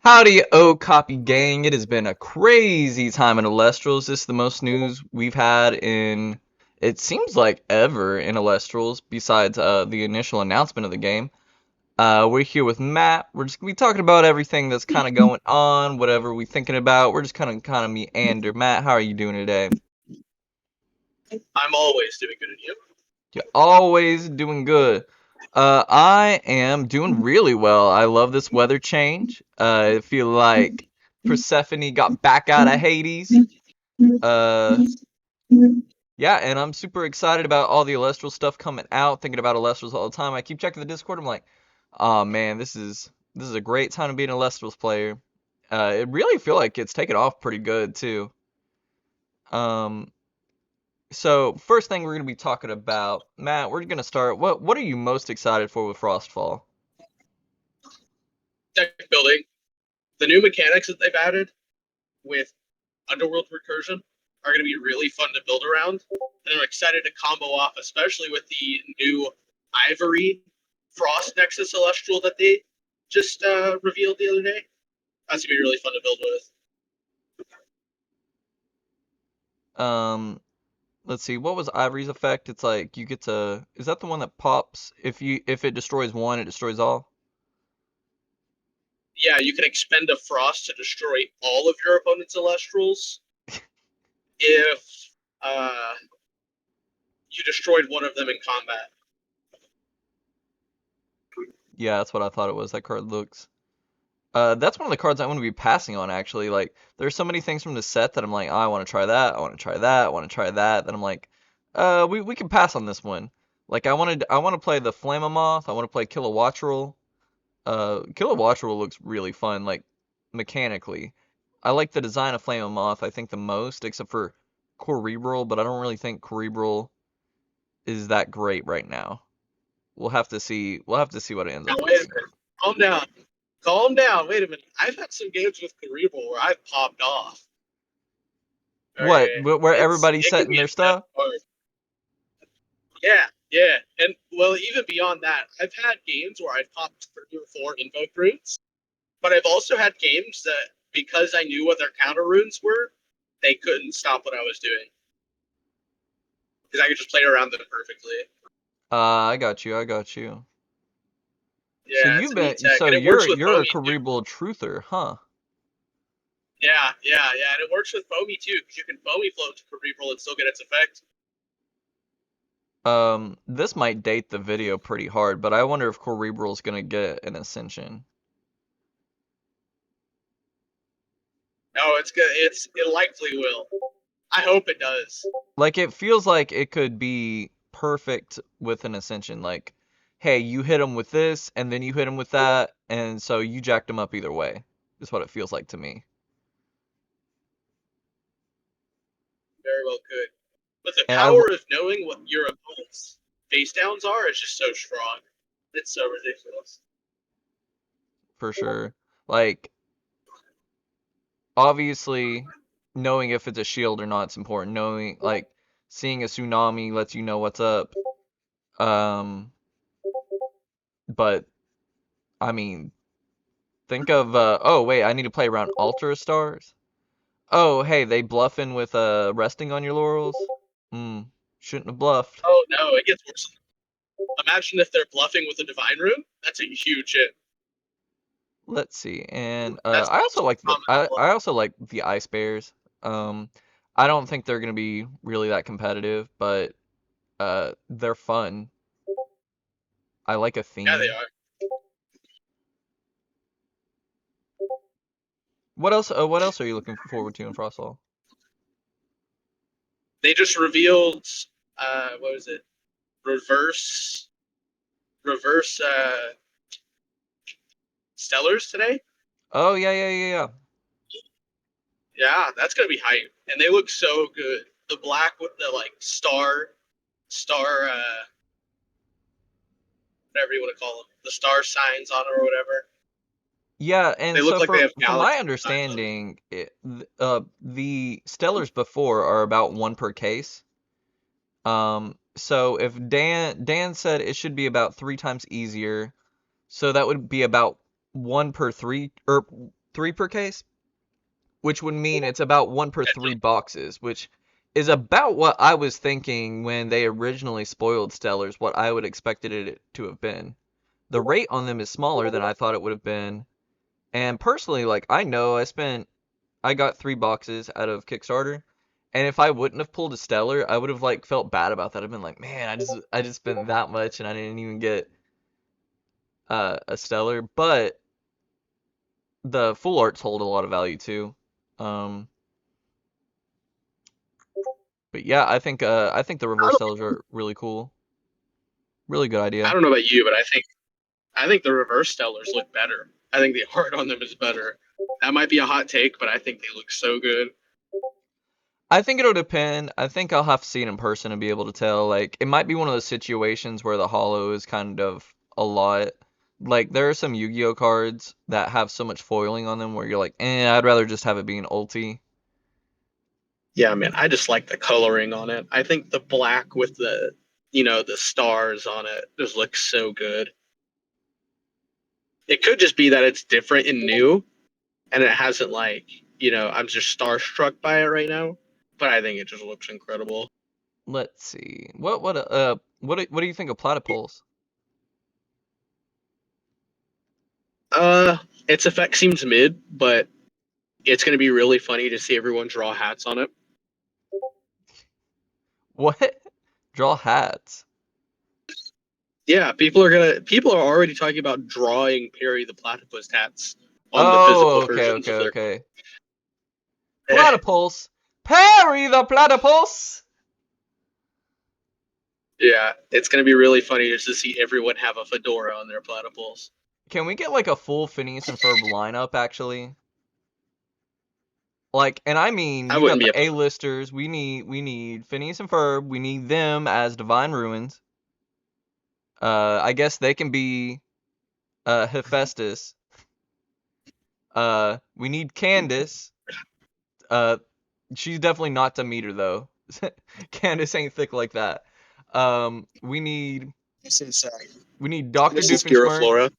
Howdy, Oakapi gang. It has been a crazy time in elestrals. This is the most news we've had in, it seems like ever in elestrals, besides the initial announcement of the game. We're here with Matt. We're just gonna be talking about everything that's kind of going on, whatever we thinking about. We're just kind of meander. Matt, how are you doing today? I'm always doing good at you. You're always doing good. I am doing really well. I love this weather change. I feel like Persephone got back out of Hades. Uh, yeah, and I'm super excited about all the Elestral stuff coming out. Thinking about Elestrals all the time. I keep checking the Discord. I'm like, oh man, this is a great time to be an Elestrals player. It really feel like it's taken off pretty good too. Um, So first thing we're gonna be talking about, Matt, we're gonna start. What are you most excited for with Frostfall? Deck building, the new mechanics that they've added with underworld recursion are going to be really fun to build around. And I'm excited to combo off, especially with the new Ivory Frost Nexus Celestial that they just revealed the other day. That's going to be really fun to build with. Um, let's see, what was Ivory's effect? It's like you get to, is that the one that pops if it destroys one, it destroys all? Yeah, you can expend a Frost to destroy all of your opponent's Celestrals if uh, you destroyed one of them in combat. Yeah, that's what I thought it was. That card looks. That's one of the cards I want to be passing on actually. Like, there's so many things from the set that I'm like, oh, I want to try that, I want to try that, I want to try that. Then I'm like, we can pass on this one. Like, I want to play the Flamemoth. I want to play Kilowattrel. Kilowattrel looks really fun, like mechanically. I like the design of Flamemoth, I think the most, except for Cerebral, but I don't really think Cerebral is that great right now. We'll have to see. We'll have to see what it ends Now, up wait a looking minute. Calm down. Calm down. Wait a minute. I've had some games with Cerebral where I've popped off. What? Okay. Where everybody's It can setting be their a tough stuff? part. Yeah, yeah. And well, even beyond that, I've had games where I've popped 3 or 4 invoke runes, but I've also had games that because I knew what their counter runes were, they couldn't stop what I was doing. Because I could just play around them perfectly. I got you. I got you. So Yeah, it's you've a neat been. tech. So And it works with you're a foamy too. Cerebral truther, huh? Yeah, yeah, yeah. And it works with foamy too, because you can foamy float to Cerebral and still get its effect. This might date the video pretty hard, but I wonder if Cerebral's gonna get an ascension. No, it's good. It likely will. I hope it does. Like it feels like it could be perfect with an ascension. Like, hey, you hit him with this, and then you hit him with that, and so you jacked him up either way. Is what it feels like to me. Very well could. But the And power of knowing what your opponent's face downs are is just so strong. It's so ridiculous. for sure, like obviously, knowing if it's a shield or not is important. Knowing like seeing a tsunami lets you know what's up. Um, but I mean, think of oh wait, I need to play around Ultra Stars. Oh, hey, they bluffing with resting on your laurels? Hmm, shouldn't have bluffed. Oh no, it gets worse. Imagine if they're bluffing with a divine rune. That's a huge hit. Let's see. And That's I also most like the common I bluff. I also like the Ice Bears. Um I don't think they're going to be really that competitive, but they're fun. I like a Yeah, they theme. are. What else are you looking forward to in Frostfall? They just revealed what was it? Reverse reverse stellars today. Oh yeah. Yeah, that's gonna be hype. And they look so good. The black with the like star whatever you want to call them. The star signs on it or whatever. Yeah, They and look so like they have from my galaxies behind them. understanding, the Stellars before are about one per case. So if Dan said it should be about 3 times easier, so that would be about one per three or 3 per case, which would mean it's about 1 per 3 boxes, which is about what I was thinking when they originally spoiled Stellars, what I would expected it to have been. The rate on them is smaller than I thought it would have been. And personally, like I got 3 boxes out of Kickstarter, and if I wouldn't have pulled a Stellar, I would have like felt bad about that. I've been like, man, I just spent that much and I didn't even get a Stellar. But the full arts hold a lot of value too. Um, but yeah, I think the I reverse don't, Stellars are really cool. Really good I idea. don't know about you, but I think the reverse stellars look better. I think the art on them is better. That might be a hot take, but I think they look so good. I think it'll depend. I think I'll have to see it in person and be able to tell. Like, it might be one of those situations where the holo is kind of a lot. Like, there are some Yu-Gi-Oh cards that have so much foiling on them where you're like, I'd rather just have it be an ulti. Yeah, man, I just like the coloring on it. I think the black with the stars on it just looks so good. It could just be that it's different and new, and it hasn't I'm just starstruck by it right now. But I think it just looks incredible. Let's see. What do you think of Platypulse? Uh, its effect seems mid, but it's gonna be really funny to see everyone draw hats on it. What? Draw hats. Yeah, people are already talking about drawing Perry the Platypus hats on the Oh, physical okay, versions okay, of their. okay. Platypulse. Parry the Platypulse! Yeah, it's gonna be really funny just to see everyone have a fedora on their platypus. Can we get like a full Phineas and Ferb lineup, actually? Like, and I mean, I you wouldn't got be the opposed. A-listers. We need Phineas and Ferb. We need them as Divine Ruins. I guess they can be Hephaestus. We need Candace. Uh, she's definitely not Demeter though. Candace ain't thick like that. We need This is Doctor this is Doofenshmirtz. Giraflora.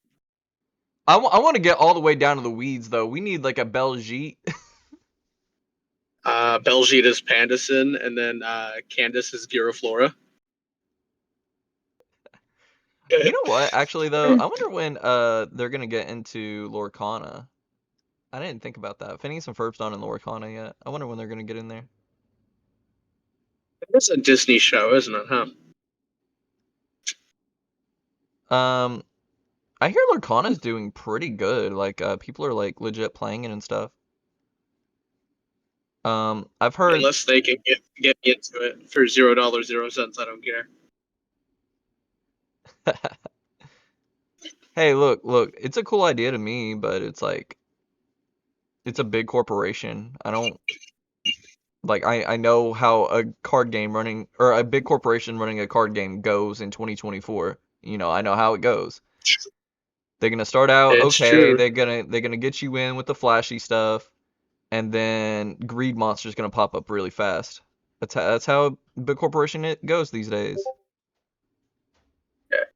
I want to get all the way down to the weeds though. We need like a Belgique. Belgique is Pandison, and then Candace is Giraflora. You know what? Actually though, I wonder when they're gonna get into Lorcana. I didn't think about that. Phineas and Ferb's not in Lorcana yet. I wonder when they're gonna get in there. It's a Disney show, isn't it? Huh? Um, I hear Lorcana's doing pretty good. Like, people are like legit playing it and stuff. I've heard. Unless they can get me into it for $0.00, I don't care. Hey, look, it's a cool idea to me, but it's like it's a big corporation. I don't like I know how a card game running or a big corporation running a card game goes in 2024. You know, I know how it goes. They're gonna start out It's okay. true. They're gonna get you in with the flashy stuff, and then greed monster's gonna pop up really fast. That's how big corporation it goes these days.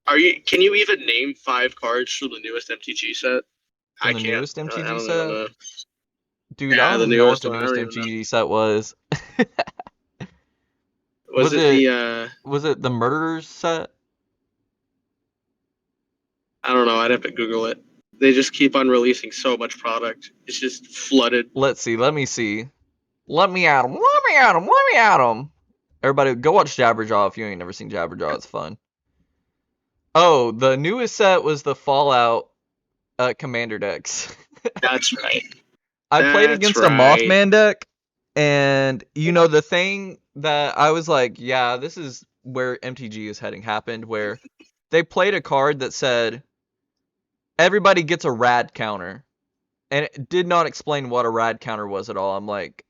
Are you? Can you even name 5 cards from the newest MTG set? From I the can't. newest I MTG don't even set, know. dude, I Yeah, don't the even know what newest the one. I don't newest even know. MTG set was. Was Was it it the? was it the murderers set? I don't know. I'd have to Google it. They just keep on releasing so much product. It's just flooded. Let's see. Let me see. Let me at him. Let me at him. Let me at him. Everybody, go watch Jabberjaw if you ain't never seen Jabberjaw. It's fun. Oh, the newest set was the Fallout Commander decks. That's right. I played That's against a right. Mothman deck, and you know the thing that I was like, yeah, this is where MTG is heading happened, where they played a card that said everybody gets a rad counter, and it did not explain what a rad counter was at all. I'm like,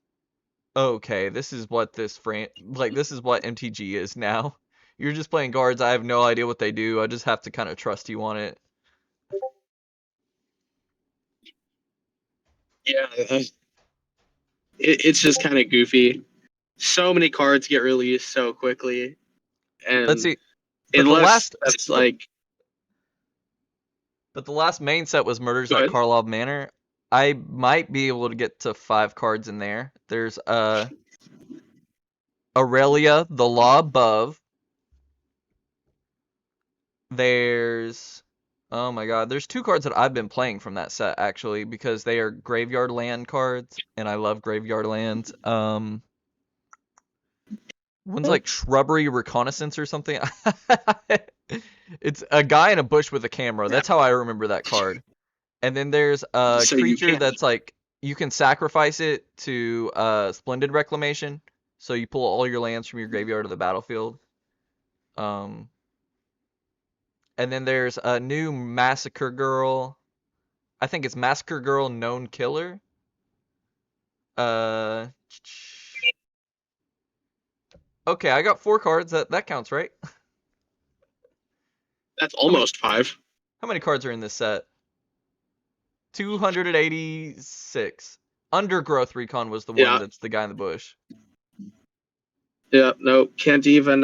okay, this is what this is what MTG is now. You're just playing cards. I have no idea what they do. I just have to kind of trust you on it. Yeah. It's just kind of goofy. So many cards get released so quickly, Let's and see. But the unless last that's like, but the last main set was Murders go at ahead. Karlov Manor. I might be able to get to 5 cards in there. There's Aurelia, the Law Above. There's oh my god, there's 2 cards that I've been playing from that set actually because they are graveyard land cards and I love graveyard lands. One's like Shrubbery Reconnaissance or something. It's a guy in a bush with a camera. Yeah. That's how I remember that card. And then there's a So you creature can't. that's like you can sacrifice it to Splendid Reclamation. So you pull all your lands from your graveyard to the battlefield. Um, and then there's a new Massacre Girl. I think it's Massacre Girl Known Killer. Uh, okay, I got 4 cards. That counts, right? That's How many almost 5. how many cards are in this set? 286. Undergrowth Recon was the one Yeah. that's the guy in the bush. Yeah. No. Can't even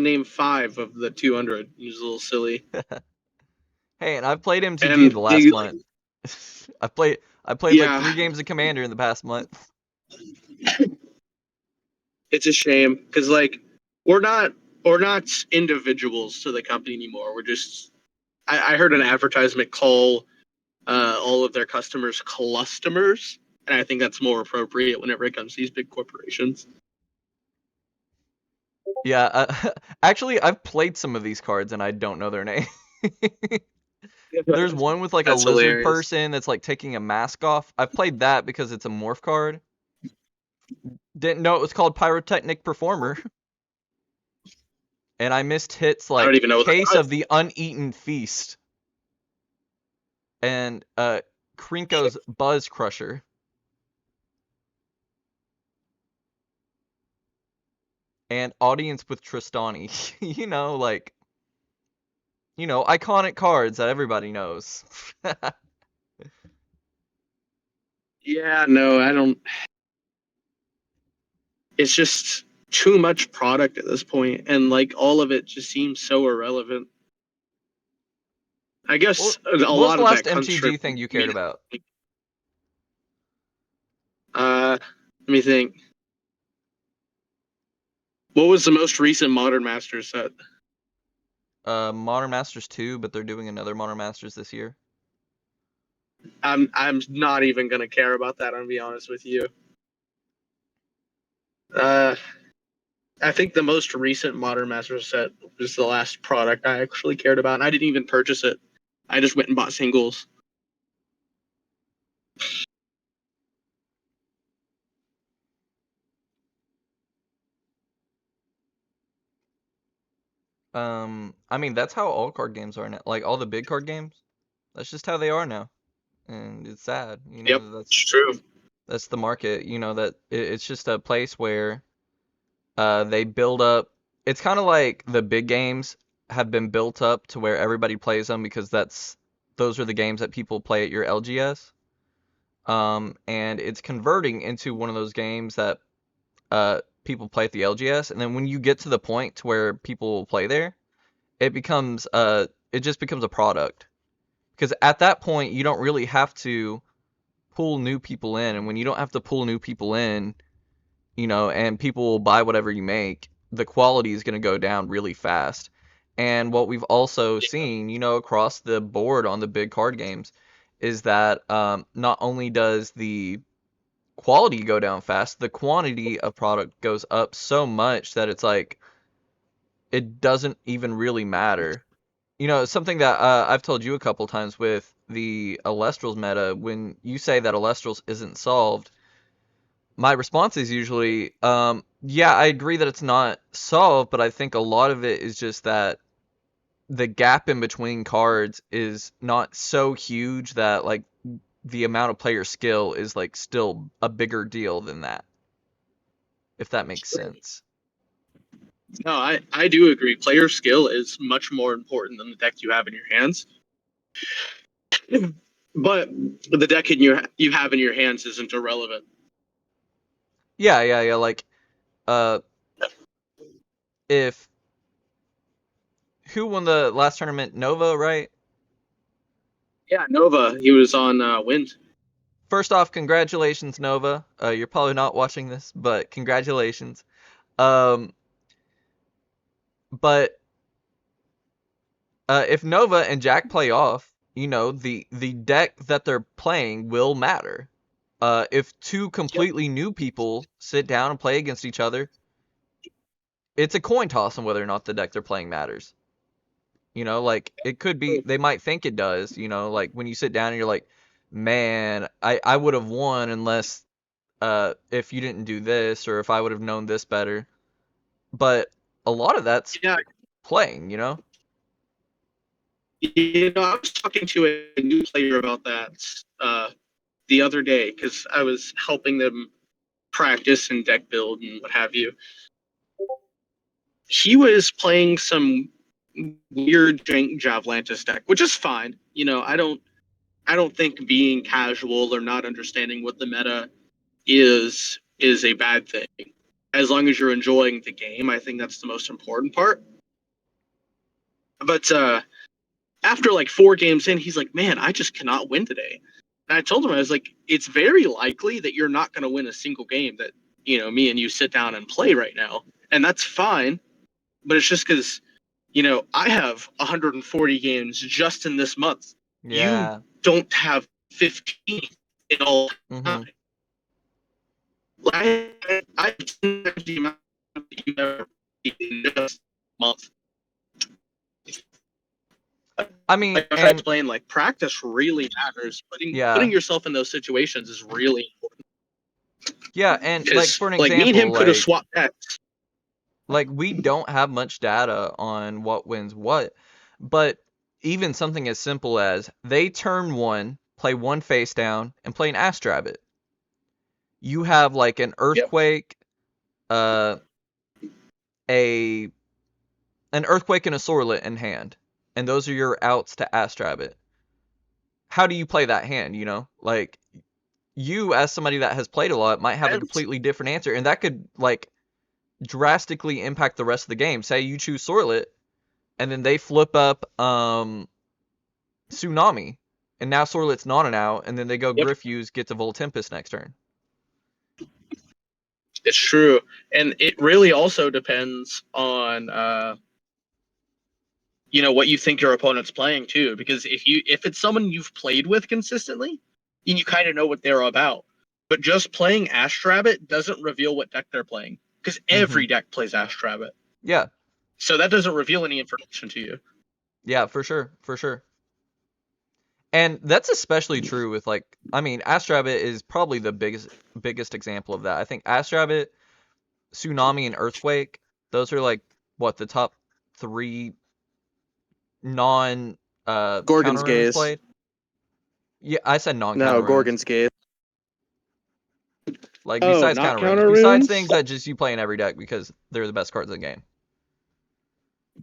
name 5 of the 200. He's a little silly. Hey, and I've played MTG And the last they, month. I played like yeah, 3 games of Commander in the past month. it's a shame because like we're not we're not individuals to the company anymore. We're just. I heard an advertisement call all of their customers clustomers, and I think that's more appropriate whenever it comes to these big corporations. Yeah, actually, I've played some of these cards and I don't know their name. There's one with like a That's lizard hilarious. person that's like taking a mask off. I've played that because it's a morph card. Didn't know it was called Pyrotechnic Performer. And I missed hits I don't like even know what that Case of was. the Uneaten Feast and Krinko's Buzz Crusher and Audience with Tristani. Like, iconic cards that everybody knows. Yeah, no, I don't. It's just too much product at this point, and like all of it just seems so irrelevant. I What guess a what was lot the of last that comes from MTG thing you me. cared about? Let me think. What was the most recent Modern Masters set? Modern Masters 2, but they're doing another Modern Masters this year. I'm not even gonna care about that. I'm gonna be honest with you. Uh, I think the most recent Modern Masters set was the last product I actually cared about, and I didn't even purchase it. I just went and bought singles. I mean that's how all card games are now. Like all the big card games. That's just how they are now. And it's sad, Yep, that's it's true. that's the market, that it's just a place where they build up. It's kind of like the big games have been built up to where everybody plays them because those are the games that people play at your LGS. And it's converting into one of those games that people play at the LGS, and then when you get to the point to where people will play there, it just becomes a product. Because at that point, you don't really have to pull new people in, and when you don't have to pull new people in, and people will buy whatever you make, the quality is going to go down really fast. And what we've also seen, across the board on the big card games, is that not only does the quality go down fast, the quantity of product goes up so much that it's like it doesn't even really matter. Something that I've told you a couple times with the elestrals meta, when you say that elestrals isn't solved, my response is usually, yeah, I agree that it's not solved, but I think a lot of it is just that the gap in between cards is not so huge that like the amount of player skill is like still a bigger deal than that, if that makes sense. No, I do agree. Player skill is much more important than the deck you have in your hands. But the deck you have in your hands isn't irrelevant. Yeah, yeah, yeah. Like, uh, if who won the last tournament? Nova, right? Yeah, Nova. He was on Wind. First off, congratulations, Nova. You're probably not watching this, but congratulations. Um, but if Nova and Jack play off, the deck that they're playing will matter. If two Yep. completely new people sit down and play against each other, it's a coin toss on whether or not the deck they're playing matters. Like it could be they might think it does, like when you sit down and you're like, man, I would have won unless if you didn't do this or if I would have known this better. But a lot of that's Yeah, playing. I was talking to a new player about that the other day because I was helping them practice and deck build and what have you. He was playing some weird jank Javlantis deck, which is fine. I don't think being casual or not understanding what the meta is a bad thing. As long as you're enjoying the game, I think that's the most important part. But after like 4 games in, he's like, "Man, I just cannot win today." And I told him, I was like, "It's very likely that you're not going to win a single game that me and you sit down and play right now, and that's fine. But it's just because I have 140 games just in this month. You Yeah. don't have 15 in all Mhm. time. I the amount that you ever in just a month. I mean, Like I tried to and explain, like practice really matters. Putting yeah. yourself in those situations is really important Yeah, and like because for an like me and him example, could have like swapped decks. like we don't have much data on what wins what, but even something as simple as they turn one, play one face down, and play an Astrabbit. You have like an Yep. earthquake, uh, a an earthquake and a sorlet in hand, and those are your outs to Astrabbit. How do you play that hand? Like you as somebody that has played a lot might have a And completely different answer, and that could like drastically impact the rest of the game. Say you choose sorlet, and then they flip up tsunami, and now sorlet's not an out, and then they go yep, Griffuse, get to Voltempest next turn. it's true. And it really also depends on what you think your opponent's playing too. Because if it's someone you've played with consistently, then you kind of know what they're about. But just playing Astrabbit doesn't reveal what deck they're playing because Mm-hmm. every deck plays Astrabbit. Yeah, So that doesn't reveal any information to you. yeah, for sure, for sure. And that's especially true with like, I mean, Astrabbit is probably the biggest example of that. I think Astrabbit, Tsunami, and Earthquake, those are like what the top three non Gorgon's counter runes Gaze. played. Yeah, I said non No, counter runes. Gorgon's Gaze. Like Oh, besides not counter runes, counter besides runes? things that just you play in every deck because they're the best cards in the game.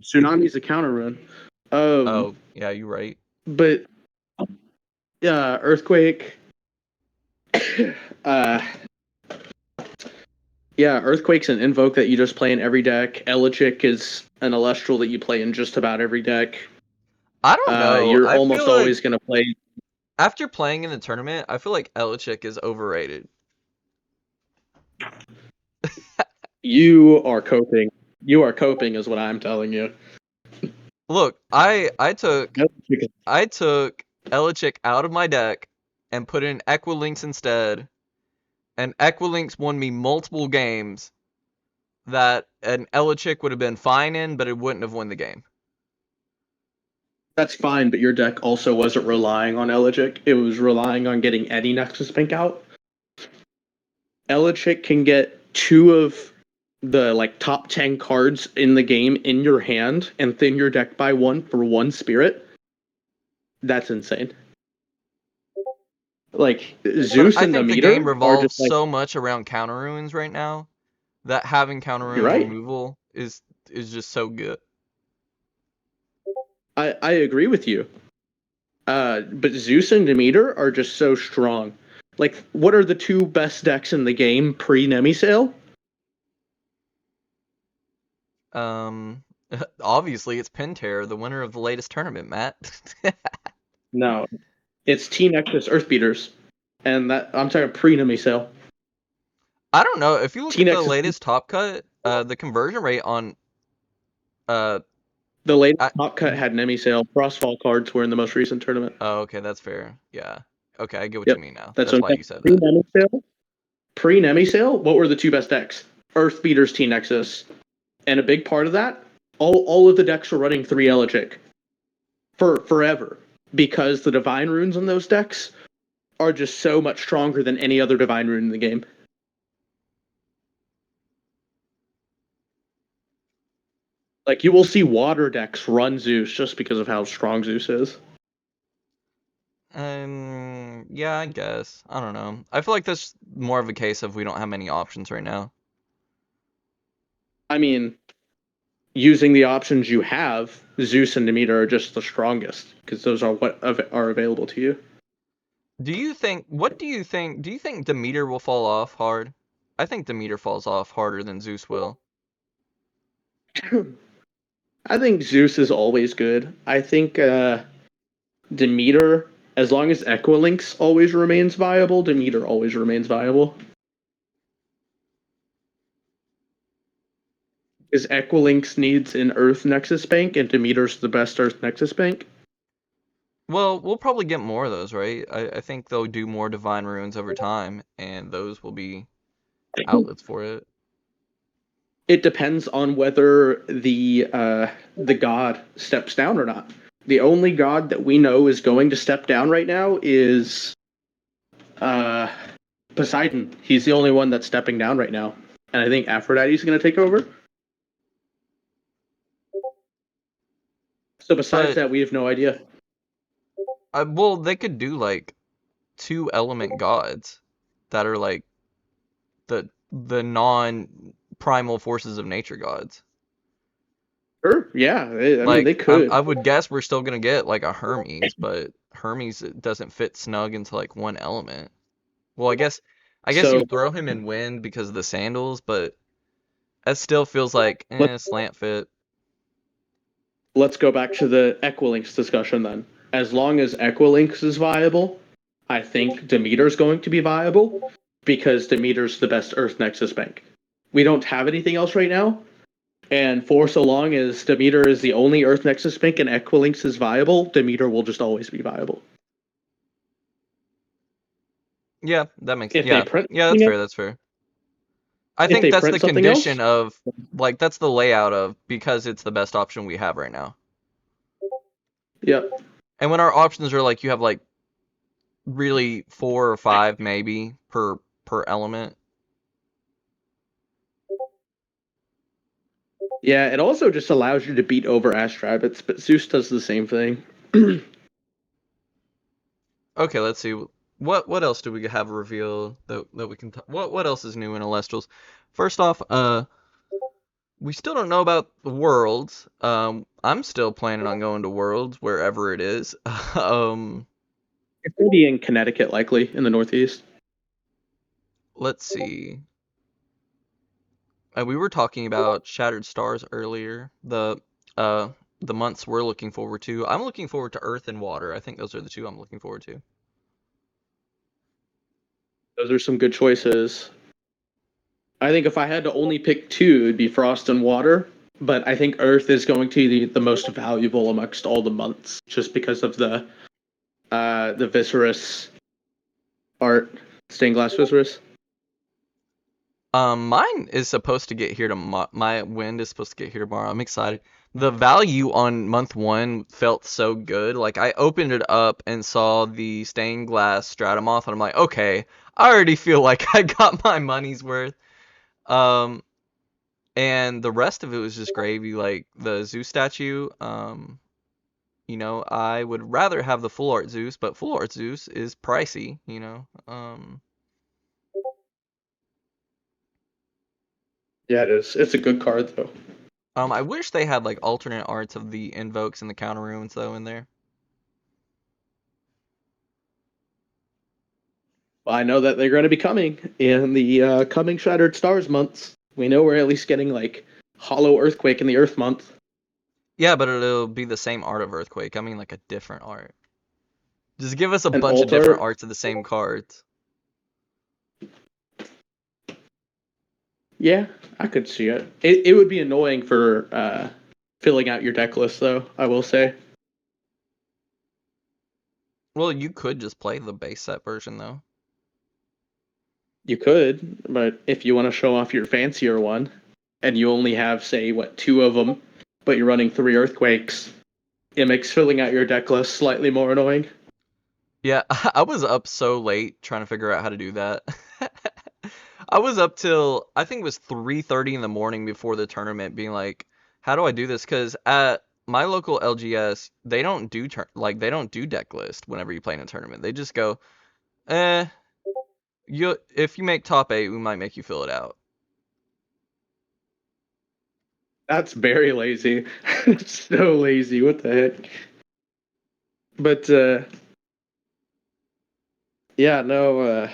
Tsunami's a counter rune. Um, Oh, yeah, you're right. but Earthquake. uh, yeah, Earthquake's an invoke that you just play in every deck. Elichick is an Elestral that you play in just about every deck. I don't know. You're I feel almost like always going to play. after playing in the tournament, I feel like Elichick is overrated. You are coping. You are coping, is what I'm telling you. Look, Elichick I took Elichick out of my deck and put in Equilinx instead, and Equilinx won me multiple games that an Elichick would have been fine in, but it wouldn't have won the game. That's fine, but your deck also wasn't relying on Elichick. It was relying on getting Eddie Nexus Pink out. Elichick can get 2 of the like top 10 cards in the game in your hand and thin your deck by 1 for 1 spirit. That's insane. Like But Zeus I and think the game Demeter are revolves just like, so much around counter runes right now that having counter you're rune right. removal is just so good. I agree with you. But Zeus and Demeter are just so strong. Like, what are the 2 best decks in the game pre Nemisale? Um, obviously it's Penterre, the winner of the latest tournament, Matt. No. It's T-Nexus Earth Beaters, and that I'm talking pre-Nemi sale. I don't know. If you look at the T-Nexus, latest Top Cut, the conversion rate on uh, the latest I, top cut had Nemi sale. Frostfall cards were in the most recent tournament. oh, okay, that's fair. Yeah. Okay, I get what Yep, you mean now. that's That's what why I'm you said saying. that. Pre-Nemi sale. Pre-Nemi sale. What were the two best decks? Earth Beaters, T-Nexus, and a big part of that, all of the decks were running 3 Elegic for forever because the Divine Runes in those decks are just so much stronger than any other Divine Rune in the game. Like, you will see water decks run Zeus just because of how strong Zeus is. Yeah, I guess. I don't know. I feel like that's more of a case of we don't have many options right now. I mean, using the options you have, Zeus and Demeter are just the strongest because those are what are available to you. What do you think Demeter will fall off hard? I think Demeter falls off harder than Zeus will. I think Zeus is always good. I think Demeter, as long as Equilinx always remains viable, Demeter always remains viable. Because Equilinx needs an Earth Nexus bank, and Demeter's the best Earth Nexus bank. Well, we'll probably get more of those, right? I think they'll do more Divine Runes over time, and those will be outlets for it. It depends on whether the god steps down or not. The only god that we know is going to step down right now is uh, Poseidon. He's the only one that's stepping down right now, and I think Aphrodite's going to take over. So besides But that, we have no idea. well, they could do like 2 element gods that are like the non-primal forces of nature gods. Sure, yeah. I mean, they Like I could. would guess we're still gonna get like a Hermes, but Hermes doesn't fit snug into like one element. Well, I guess So you throw him in wind because of the sandals, but that still feels like let's slant fit. let's go back to the Equilinx discussion then. As long as Equilinx is viable, I think Demeter's going to be viable because Demeter's the best Earth Nexus bank. We don't have anything else right now, and for so long as Demeter is the only Earth Nexus bank and Equilinx is viable, Demeter will just always be viable. Yeah, that makes If they yeah. print Yeah, that's something fair, else, that's fair. I if think they that's print the something else, condition of like that's the layout of because it's the best option we have right now. yep. And when our options are like you have like really 4 or 5 maybe per element. Yeah, it also just allows you to beat over Ash Rabbits, but Zeus does the same thing. Okay, let's see. What else do we have revealed that we can what else is new in Elestrals? First off, we still don't know about the worlds. I'm still planning on going to worlds wherever it is. It's going to be in Connecticut, likely in the Northeast. Let's see. We were talking about Shattered Stars earlier. Uh the months we're looking forward to. I'm looking forward to Earth and Water. I think those are the two I'm looking forward to. Those are some good choices. I think if I had to only pick two, it'd be Frost and Water. But I think Earth is going to be the most valuable amongst all the months, just because of the Viscerus art, stained glass Viscerus. Mine is supposed to get here tomorrow. My wind is supposed to get here tomorrow. I'm excited. The value on month one felt so good. Like I opened it up and saw the stained glass Stratomoth, and I'm like, okay, I already feel like I got my money's worth. Um, and the rest of it was just gravy. Like the Zeus statue. I would rather have the full art Zeus, but full art Zeus is pricey. Yeah, it is. It's a good card though. I wish they had like alternate arts of the invokes and the counter runes though in there. I know that they're going to be coming in the coming Shattered Stars months. We know we're at least getting like Hollow Earthquake in the Earth month. Yeah, but it'll be the same art of Earthquake. I mean like a different art. Just give us a An bunch of different altar? arts of the same cards. Yeah, I could see it. It would be annoying for filling out your deck list, though, I will say. Well, you could just play the base set version though. You could, but if you want to show off your fancier one, and you only have, say, what, 2 of them, but you're running 3 earthquakes, it makes filling out your deck list slightly more annoying. Yeah, I was up so late trying to figure out how to do that. I was up till I think it was 3:30 in the morning before the tournament being like, how do I do this? Because at my local LGS, they don't do they don't do deck list whenever you play in a tournament. They just go, eh, if you make top 8, we might make you fill it out. That's very lazy. So lazy. What the heck? But yeah, no.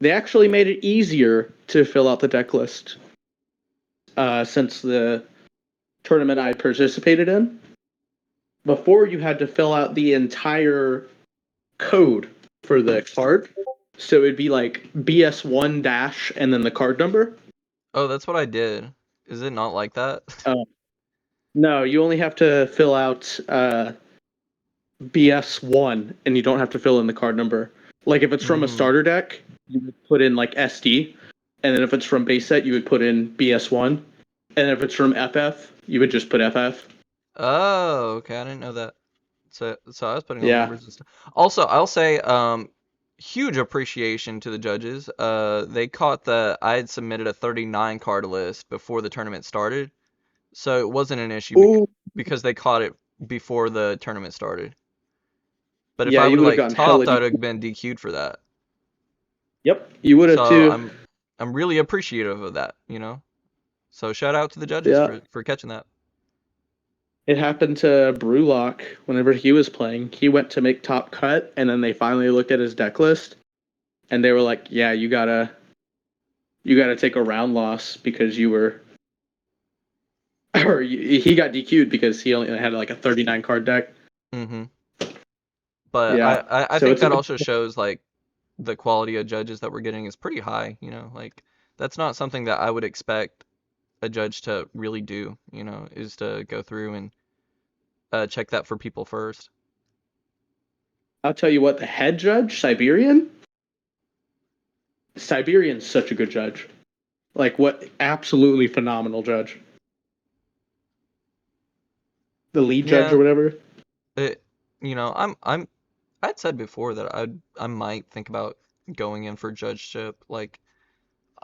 They actually made it easier to fill out the deck list since the tournament I participated in. Before, you had to fill out the entire code for the card, so it'd be like BS1 dash and then the card number. Oh, that's what I did. Is it not like that? No, you only have to fill out BS1, and you don't have to fill in the card number. Like if it's from a Hmm. starter deck, you would put in like SD, and then if it's from base set, you would put in BS1, and if it's from FF, you would just put FF. Oh, okay. I didn't know that. So I was putting all the Yeah. numbers and stuff. Also, I'll say huge appreciation to the judges. They caught I had submitted a 39 card list before the tournament started, so it wasn't an issue Ooh. because they caught it before the tournament started. But if Yeah, I you would have would have like gotten hella. topped, I would have been DQ'd for that. Yep, you would have So too. I'm really appreciative of that, you know. So shout out to the judges Yeah. for catching that. It happened to Brewlock whenever he was playing. He went to make top cut, and then they finally looked at his deck list, and they were like, "Yeah, you gotta take a round loss because you were." Or he got DQ'd because he only had like a 39 card deck. Hmm. But Yeah, I so think it's a that good. also shows like the quality of judges that we're getting is pretty high, you know, like that's not something that I would expect a judge to really do, you know, is to go through and check that for people first. I'll tell you what, the head judge, Siberian's such a good judge. Like, what absolutely phenomenal judge. The lead judge or Yeah, whatever. it, you know, I'd said before that I might think about going in for judgeship. Like,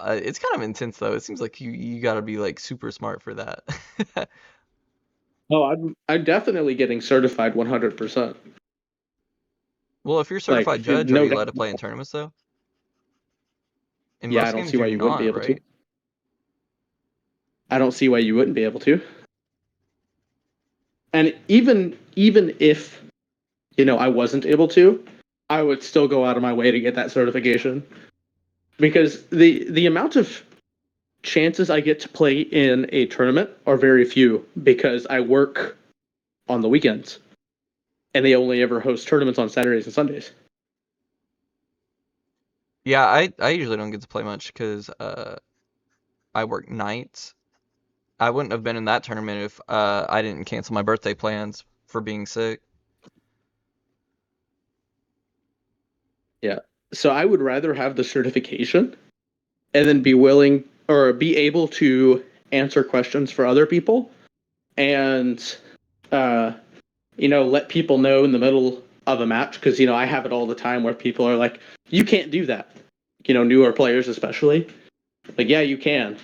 it's kind of intense though. It seems like you gotta be like super smart for that. Oh, I'm definitely getting certified 100%. Well, if you're a certified Like, judge, are no you doubt. allowed to play in tournaments though? In Yeah, I most don't games, see why you're you wouldn't be not, able to. right? I don't see why you wouldn't be able to. And even if, I wasn't able to, I would still go out of my way to get that certification because the amount of chances I get to play in a tournament are very few because I work on the weekends and they only ever host tournaments on Saturdays and Sundays. Yeah, I usually don't get to play much because I work nights. I wouldn't have been in that tournament if I didn't cancel my birthday plans for being sick. Yeah. So I would rather have the certification and then be willing or be able to answer questions for other people and uh let people know in the middle of a match because I have it all the time where people are like, you can't do that, newer players especially, like, yeah, you can,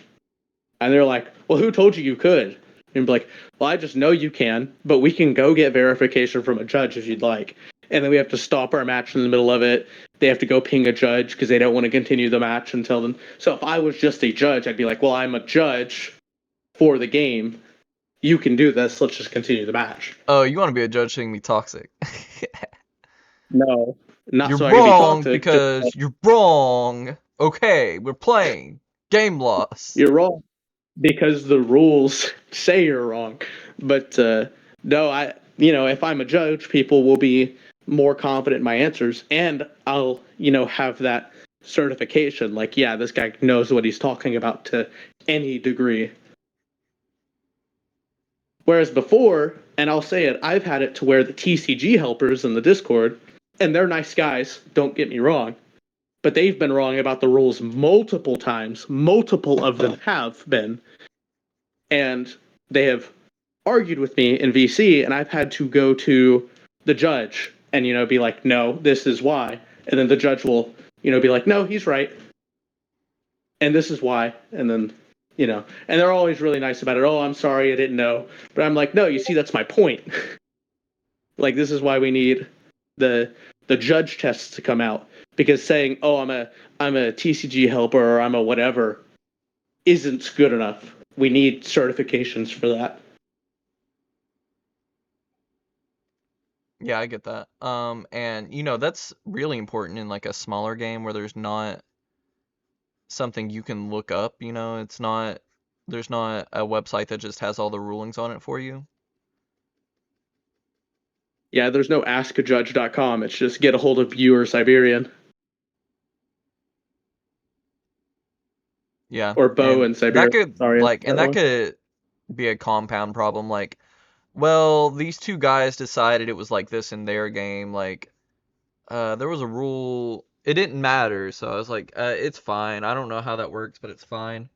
and they're like, well, who told you could? And be like, well, I just know you can, but we can go get verification from a judge if you'd like. And then we have to stop our match in the middle of it. They have to go ping a judge because they don't want to continue the match until then. So if I was just a judge, I'd be like, well, I'm a judge for the game. You can do this. Let's just continue the match. Oh, you want to be a judge saying me toxic? No, not You're so I could be wrong toxic. Just because you're wrong. Okay, we're playing. Game loss. you're wrong because the rules say you're wrong. But no, if I'm a judge, people will be more confident in my answers, and I'll, have that certification. Like, yeah, this guy knows what he's talking about to any degree. Whereas before, and I'll say it, I've had it to where the TCG helpers in the Discord, and they're nice guys, don't get me wrong, but they've been wrong about the rules multiple times. Multiple of them have been. And they have argued with me in VC, and I've had to go to the judge and, be like, no, this is why. And then the judge will, be like, no, he's right. And this is why. And then, and they're always really nice about it. Oh, I'm sorry, I didn't know. But I'm like, no, you see, that's my point. Like, this is why we need the judge tests to come out, because saying, oh, I'm a TCG helper or I'm a whatever isn't good enough. We need certifications for that. Yeah, I get that. And that's really important in like a smaller game where there's not something you can look up, there's not a website that just has all the rulings on it for you. Yeah, there's no askajudge.com. It's just get a hold of you or Siberian. Yeah. Or Bo and Siberian. That could be a compound problem. Like, well, these two guys decided it was like this in their game. Like, there was a rule. It didn't matter, so I was like, it's fine. I don't know how that works, but it's fine.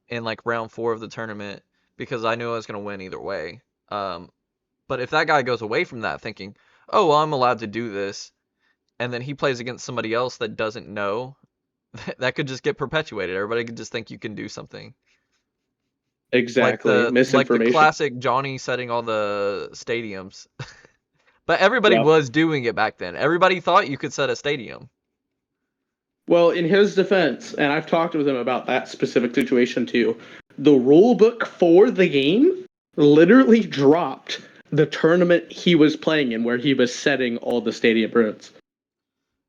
In like round 4 of the tournament, because I knew I was gonna win either way. But if that guy goes away from that thinking, oh, well, I'm allowed to do this, and then he plays against somebody else that doesn't know, that could just get perpetuated. Everybody could just think you can do something. Exactly. Like the Misinformation. classic Johnny setting all the stadiums. But everybody was doing it back then. Everybody thought you could set a stadium. Well, in his defense, and I've talked with him about that specific situation too, the rule book for the game literally dropped the tournament he was playing in, where he was setting all the stadium runes.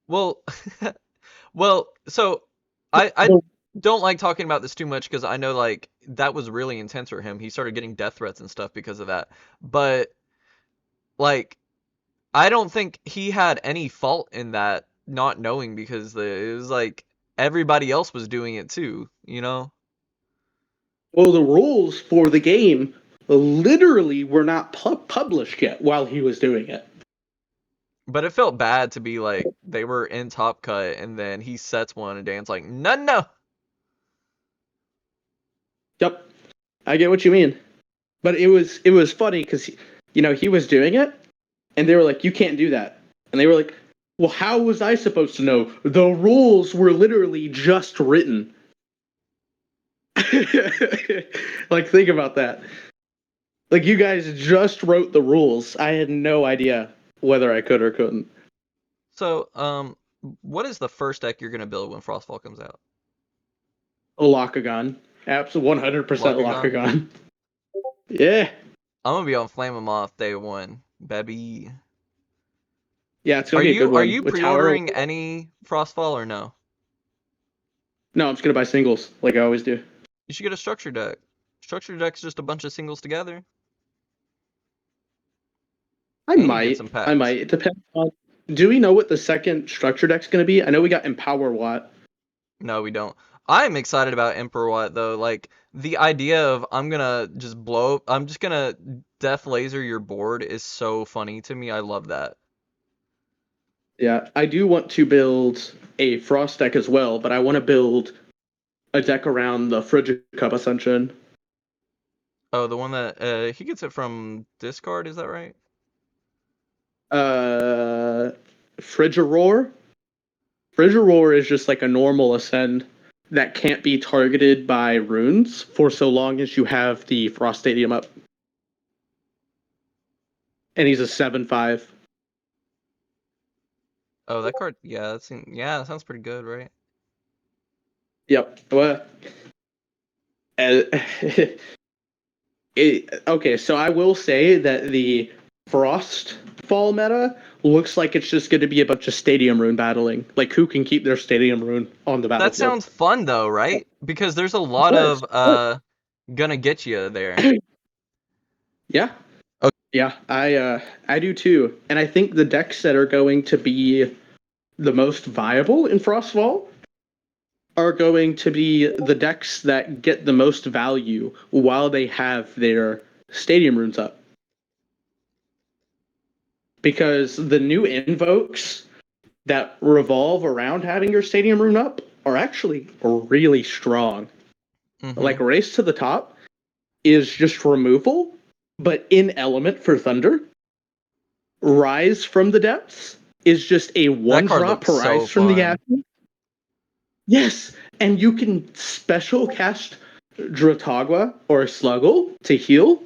Well, so I don't like talking about this too much because I know like that was really intense for him. He started getting death threats and stuff because of that. But like, I don't think he had any fault in that not knowing, because it was like everybody else was doing it too, Well, the rules for the game literally were not published yet while he was doing it. But it felt bad to be like, they were in Top Cut and then he sets one and Dan's like, no. Yep, I get what you mean. But it was funny because, he was doing it and they were like, you can't do that. And they were like, well, how was I supposed to know? The rules were literally just written. Like, think about that. Like, you guys just wrote the rules. I had no idea whether I could or couldn't. So, what is the first deck you're gonna build when Frostfall comes out? A Lockagon. Absolutely 100% Lockagon. Yeah. I'm gonna be on Flame 'em Off day 1, baby. Yeah, it's gonna be a good one. Are you pre-ordering any Frostfall or no? No, I'm just gonna buy singles like I always do. You should get a structure deck. Structure deck's just a bunch of singles together. I might. It depends on. Do we know what the second structure deck's gonna be? I know we got Empower Watt. No, we don't. I'm excited about Emperor Watt though. Like, the idea of I'm just gonna death laser your board is so funny to me. I love that. Yeah, I do want to build a Frost deck as well, but I want to build a deck around the Frigid Cup Ascension. Oh, the one that he gets it from discard, is that right? Frigiroar. Frigiroar is just like a normal Ascend that can't be targeted by runes for so long as you have the Frost Stadium up. And he's a 7/5. Oh, that card, yeah, that sounds pretty good, right? Yep. Well, okay, so I will say that the Frostfall meta looks like it's just going to be a bunch of stadium rune battling. Like, who can keep their stadium rune on the battlefield? That sounds fun though, right? Because there's a lot of gonna get you there. Yeah. Yeah, I do too. And I think the decks that are going to be the most viable in Frostfall are going to be the decks that get the most value while they have their stadium runes up. Because the new invokes that revolve around having your stadium rune up are actually really strong. Like Race to the Top is just removal, but in element for Thunder. Rise from the Depths is just a That one card drop looks so rise from the fun. Ashes. Yes, and you can special cast Dratagua or Sluggle to heal,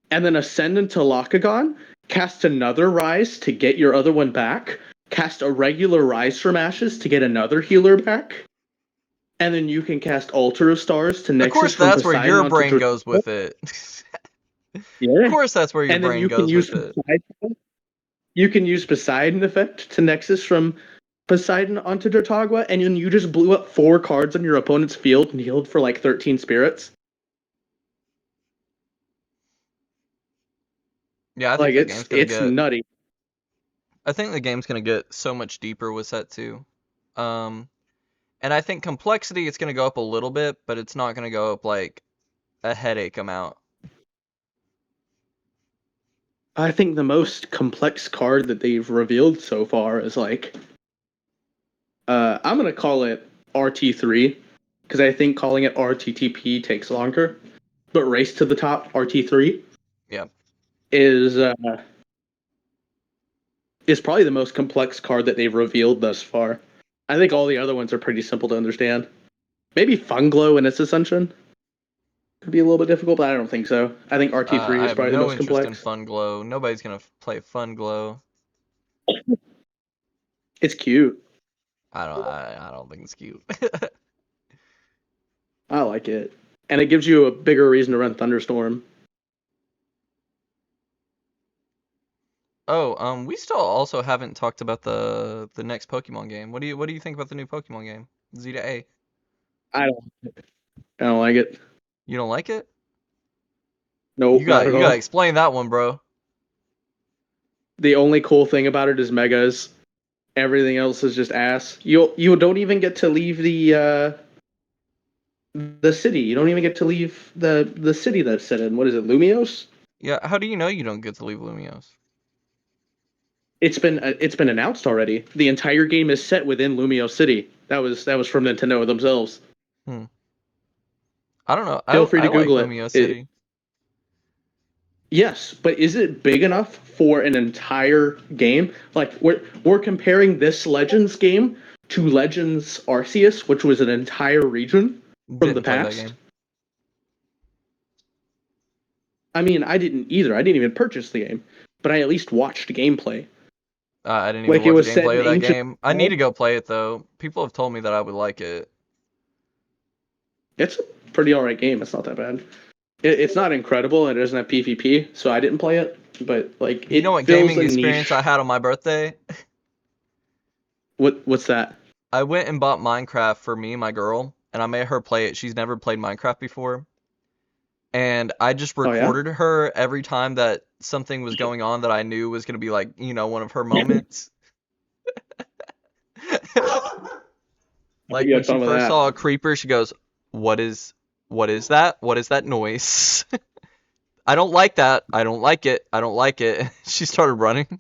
and then ascend into Lakagon, cast another Rise to get your other one back, cast a regular Rise from Ashes to get another healer back, and then you can cast Altar of Stars to Of Nexus course, from that's where Poseidon your onto brain goes Dratagua. with it. Of Yeah, course, that's where your and then brain goes with it. You can use Poseidon effect to Nexus from Poseidon onto Dratagua, and then you just blew up 4 cards on your opponent's field and healed for like 13 spirits. Yeah, I think Like the game's gonna it's get. nutty. I think the game's gonna get so much deeper with set 2. Um, and I think complexity it's gonna go up a little bit, but it's not gonna go up like a headache amount. I think the most complex card that they've revealed so far is like I'm gonna call it RT3 because I think calling it RTTP takes longer. But Race to the Top RT3 Yeah. is probably the most complex card that they've revealed thus far. I think all the other ones are pretty simple to understand. Maybe Funglow in its ascension could be a little bit difficult, but I don't think so. I think RT3 I is have probably the no most interest in complex. Fun Glow. Nobody's gonna play Fun Glow. It's cute. I don't think it's cute. I like it. And it gives you a bigger reason to run Thunderstorm. Oh, we still also haven't talked about the next Pokemon game. What do you think about the new Pokemon game? Zeta A. I don't I don't like it. You don't like it? Nope, not at You gotta all. explain that one, bro. The only cool thing about it is megas. Everything else is just ass. You don't even get to leave the city. You don't even get to leave the city that's set in. What is it, Lumios? Yeah, how do you know you don't get to leave Lumios? It's been announced already. The entire game is set within Lumios City. That was from Nintendo themselves. Hmm. I don't know. Feel free I to like Google it. Lumio City. Yes, but is it big enough for an entire game? Like we're comparing this Legends game to Legends Arceus, which was an entire region from the Didn't play that past. game. I mean, I didn't either. I didn't even purchase the game, but I at least watched gameplay. I didn't even Like it watch was set gameplay in of that ancient. game. I need to go play it though. People have told me that I would like it. It's a pretty alright game. It's not that bad. It's not incredible. And it doesn't have PvP, so I didn't play it. But like, You know it what fills gaming a experience I niche. had on my birthday? What's that? I went and bought Minecraft for me and my girl, and I made her play it. She's never played Minecraft before. And I just Oh yeah. recorded her every time that something was going on that I knew was going to be like, one of her moments. Like You when had she fun with first that. saw a creeper, she goes, "What is that? What is that noise?" I don't like that. I don't like it. I don't like it. She started running,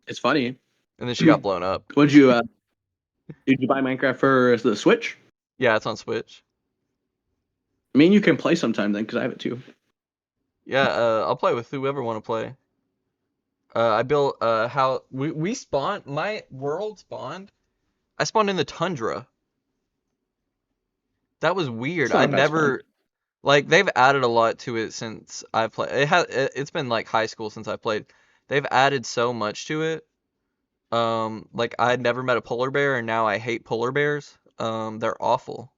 It's funny. and then she got blown up. Would you did you buy Minecraft for the Switch? Yeah, it's on Switch. I mean, you can play sometime then, because I have it too. Yeah, I'll play with whoever want to play. I built how we spawned. My world spawned. I spawned in the tundra. That was weird. It's not I a bad spawn. never like they've added a lot to it since I played. It's been like high school since I played. They've added so much to it. Like I had never met a polar bear, and now I hate polar bears. They're awful.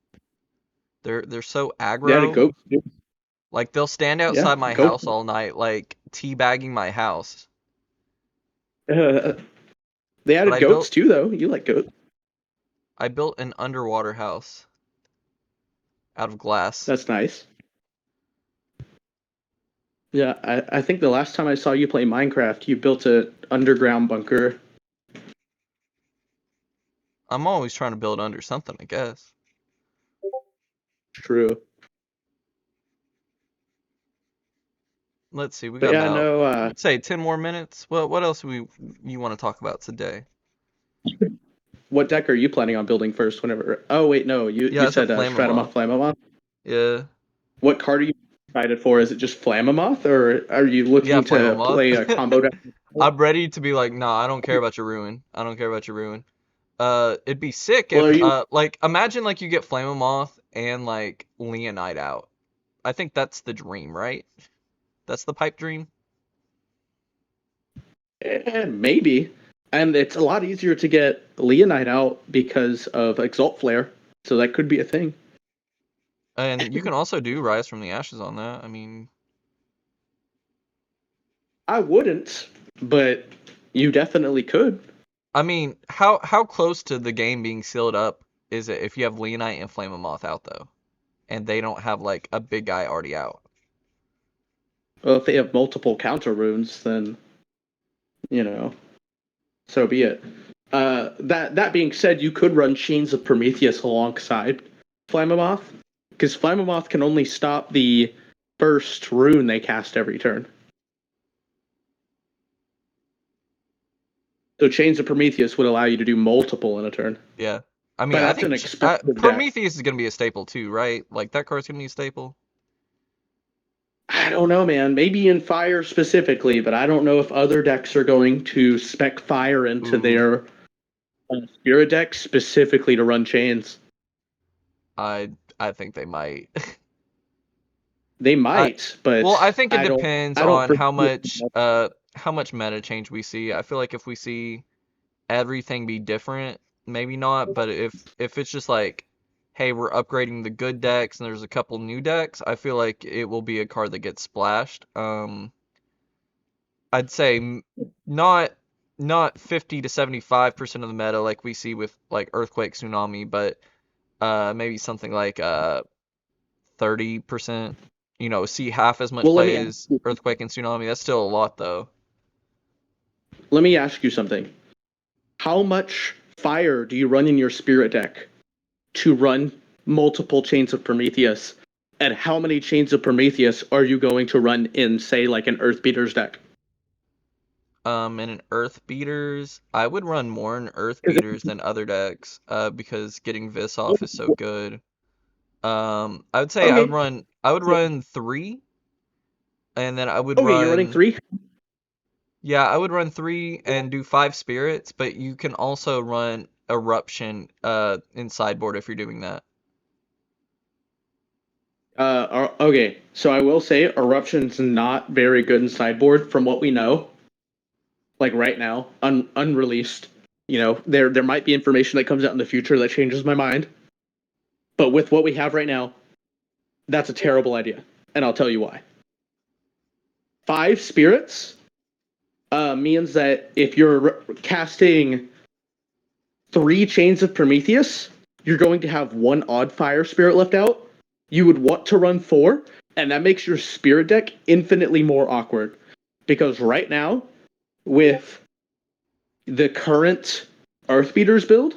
They're so They added aggro. goats too. Like they'll stand Yeah, outside my goat. house all night, like teabagging my house. Uh, they But added goats too, though. You like goats. I built an underwater house out of glass. That's nice. Yeah, I think the last time I saw you play Minecraft, you built an underground bunker. I'm always trying to build under something, I guess. True. Let's see, we But got yeah, about, no, I'd say 10 more minutes. What else you want to talk about today? what deck are you planning on building first whenever? Oh, wait, no, Yeah, you it's a said Stratomoth Flammable. Flammoth. Yeah. What card are you excited for? Is it just Flammoth, or are you Yeah, looking to Flammable. play a combo deck? I'm ready to be like, nah, I don't care about your ruin. I don't care about your ruin. It'd be sick Well, if, are you like, imagine like you get Flammable and like Leonite out. I think that's the dream, right? That's the pipe dream. maybe? And it's a lot easier to get Leonite out because of Exalt Flare, so that could be a thing. And you can also do Rise from the Ashes on that. I mean, I wouldn't, but you definitely could. how close to the game being sealed up is it if you have Leonite and Flammable out though, and they don't have like a big guy already out? Well, if they have multiple counter runes, then you know, so be it. That being said, you could run Chains of Prometheus alongside Flammoth, because Flammoth can only stop the first rune they cast every turn. So Chains of Prometheus would allow you to do multiple in a turn. Yeah. I mean, But I that's an think expensive deck. Prometheus is gonna be a staple too, right? Like that card's gonna be a staple. I don't know, man. Maybe in Fire specifically, but I don't know if other decks are going to spec Fire into Ooh, their Spirit deck specifically to run Chains. I I think they might. They I might, well, I but think it depends I don't on foresee how much meta change we see. I feel like if we see everything be different, maybe not, but if it's just like, hey, we're upgrading the good decks and there's a couple new decks, I feel like it will be a card that gets splashed. I'd say not 50 to 75% of the meta like we see with like Earthquake Tsunami, but maybe something like 30%, see half as much Well, play as Earthquake and Tsunami. That's still a lot though. let me ask you something. How much fire do you run in your spirit deck to run multiple chains of Prometheus? And how many chains of Prometheus are you going to run in, say, like an Earth Beaters deck? In an Earth Beaters, I would run more in Earth Beaters than other decks, because getting Vis off is so good. I would say Okay. I would run three, and then I would Okay, you're running run, 3? yeah, I would run three and do five spirits, but you can also run Eruption, in sideboard if you're doing that. Okay, so I will say Eruption's not very good in sideboard from what we know. Like right now, unreleased. There might be information that comes out in the future that changes my mind. But with what we have right now, that's a terrible idea, and I'll tell you why. 5 spirits means that if you're casting 3 chains of Prometheus, you're going to have 1 odd fire spirit left out. You would want to run 4, and that makes your spirit deck infinitely more awkward. Because right now, with the current Earthbeaters build,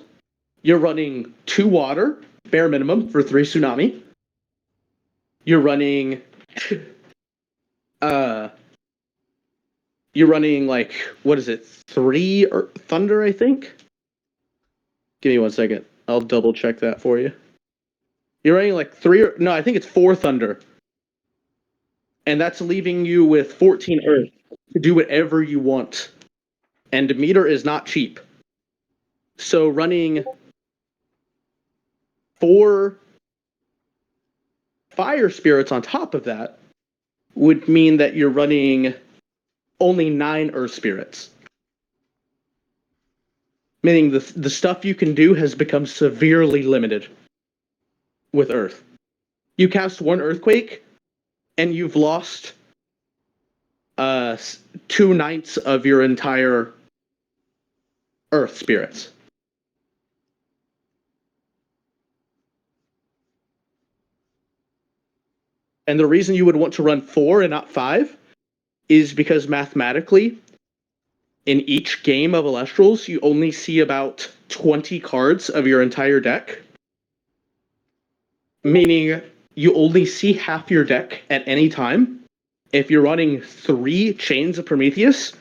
you're running 2 water, bare minimum, for 3 tsunami. You're running uh you're running like, what is it, 3 thunder, I think. Give me 1 second. I'll double check that for you. You're running like 3 or no, I think it's 4 thunder. And that's leaving you with 14 earth to do whatever you want. And Demeter is not cheap. So running 4 fire spirits on top of that would mean that you're running only 9 earth spirits. Meaning the stuff you can do has become severely limited with earth. You cast 1 earthquake and you've lost 2/9 of your entire earth spirits. And the reason you would want to run 4 and not 5 is because mathematically, in each game of elestrals, you only see about 20 cards of your entire deck, meaning you only see half your deck at any time. If you're running 3 Chains of Prometheus,